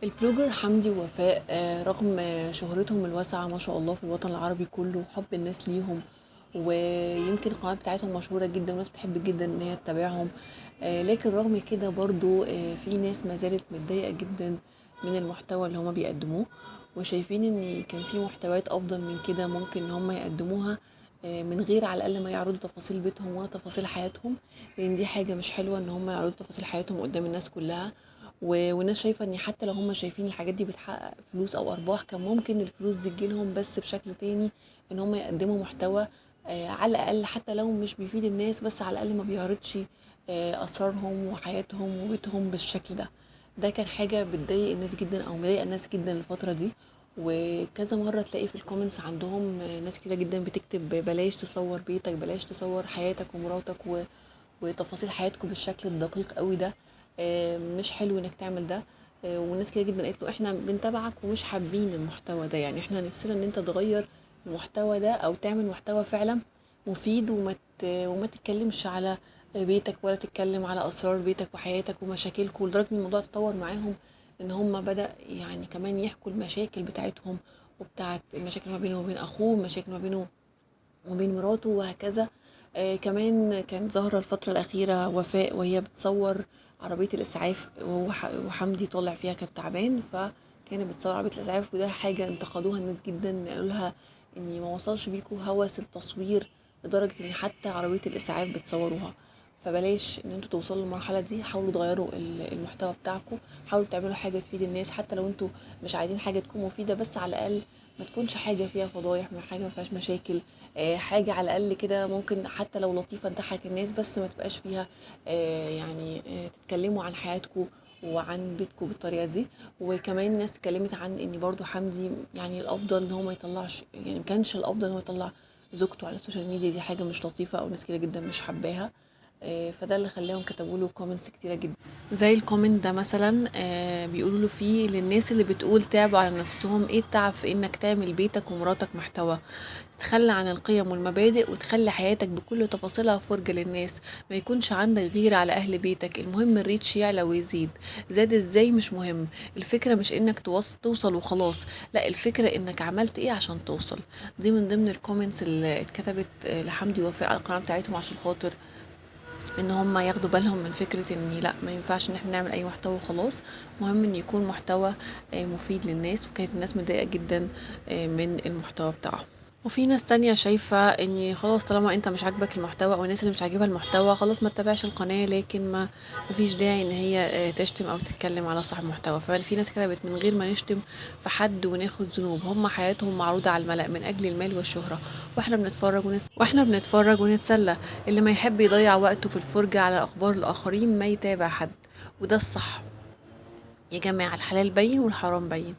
البلوجر حمدي ووفاء رغم شهرتهم الواسعة ما شاء الله في الوطن العربي كله وحب الناس ليهم، ويمكن القناة بتاعتهم مشهورة جدا والناس بتحب جدا ان هي تتابعهم. لكن رغم كده برضو في ناس ما زالت متضايقة جدا من المحتوى اللي هما بيقدموه، وشايفين ان كان في محتويات افضل من كده ممكن ان هما يقدموها، من غير على الاقل ما يعرضوا تفاصيل بيتهم ولا تفاصيل حياتهم، لان دي حاجة مش حلوة ان هما يعرضوا تفاصيل حياتهم قدام الناس كلها. والناس شايفة ان حتى لو هم شايفين الحاجات دي بتحقق فلوس او ارباح، كان ممكن الفلوس دي تجيلهم بس بشكل تاني، ان هم يقدموا محتوى على الاقل حتى لو مش بيفيد الناس، بس على الاقل ما بيعرضش اسرارهم وحياتهم وبيتهم بالشكل ده. ده كان حاجة بتضايق الناس جدا او مضايقة الناس جدا الفترة دي. وكذا مرة تلاقي في الكومنتس عندهم ناس كتيرة جدا بتكتب بلاش تصور بيتك، بلاش تصور حياتك ومراتك وتفاصيل حياتكم بالشكل الدقيق قوي ده. مش حلو انك تعمل ده. وناس كتير جدا قالت له احنا بنتابعك ومش حابين المحتوى ده، يعني احنا نفسنا ان انت تغير المحتوى ده او تعمل محتوى فعلا مفيد، وما تتكلمش على بيتك ولا تتكلم على اسرار بيتك وحياتك ومشاكلكم، لدرجه ان الموضوع تطور معاهم ان هم بدأ يعني كمان يحكوا المشاكل بتاعتهم وبتاعت المشاكل ما بينه وبين اخوه، مشاكل ما بينه وبين مراته وهكذا. كمان كانت ظاهرة الفترة الأخيرة وفاء وهي بتصور عربية الإسعاف، وحمدي طالع فيها كان تعبان، فكانت بتصور عربية الإسعاف، وده حاجة انتقدوها الناس جدا، قالوا لها إني ما وصلش بيكوا هوس التصوير لدرجة إن حتى عربية الإسعاف بتصوروها. فبلاش ان انتوا توصلوا للمرحله دي، حاولوا تغيروا المحتوى بتاعكم، حاولوا تعملوا حاجه تفيد الناس، حتى لو انتوا مش عايزين حاجه تكون مفيده، بس على الاقل ما تكونش حاجه فيها فضايح، ما حاجه ما فيهاش مشاكل. حاجة على الأقل كده ممكن حتى لو لطيفة تضحك الناس، بس ما تبقاش فيها يعني تتكلموا عن حياتكم وعن بيتكم بالطريقة دي. وكمان ناس اتكلمت عن ان برضو حمدي يعني الافضل ان هو ما يطلعش، يعني ما كانش الافضل ان هو يطلع زوجته على السوشيال ميديا، دي حاجة مش لطيفة او ناس كتير جدا مش حباها. فده اللي خلاهم كتبوا له كومنتس كتيرة جدا، زي الكومنت ده مثلا بيقولوا له فيه: للناس اللي بتقول تعبوا على نفسهم، ايه التعب في انك تعمل بيتك ومراتك محتوى؟ تتخلى عن القيم والمبادئ وتخلي حياتك بكل تفاصيلها فرجة للناس، ما يكونش عندك غيرة على أهل بيتك، المهم الريتش يعلى ويزيد، زاد ازاي مش مهم، الفكرة مش انك توصل وخلاص، لا الفكرة انك عملت ايه عشان توصل. دي من ضمن الكومنتس اللي اتكتبت لحمدي وفاء على القناة بتاعتهم، عشان خاطر ان هم ياخدوا بالهم من فكرة ان لا، ما ينفعش ان احنا نعمل اي محتوى وخلاص، مهم ان يكون محتوى مفيد للناس. وكانت الناس متضايقة جدا من المحتوى بتاعهم. وفي ناس تانية شايفة ان خلاص طالما انت مش عاجبك المحتوى او الناس اللي مش عاجبها المحتوى خلاص ما تتابعش القناة، لكن ما مفيش داعي ان هي تشتم او تتكلم على صاحب محتوى. ففي ناس كتبت: من غير ما نشتم في حد وناخد ذنوب، هم حياتهم معروضة على الملأ من اجل المال والشهرة، واحنا بنتفرج ونتسلى. اللي ما يحب يضيع وقته في الفرجة على اخبار الاخرين ما يتابع حد. وده الصح يا جماعة، الحلال بين والحرام بين.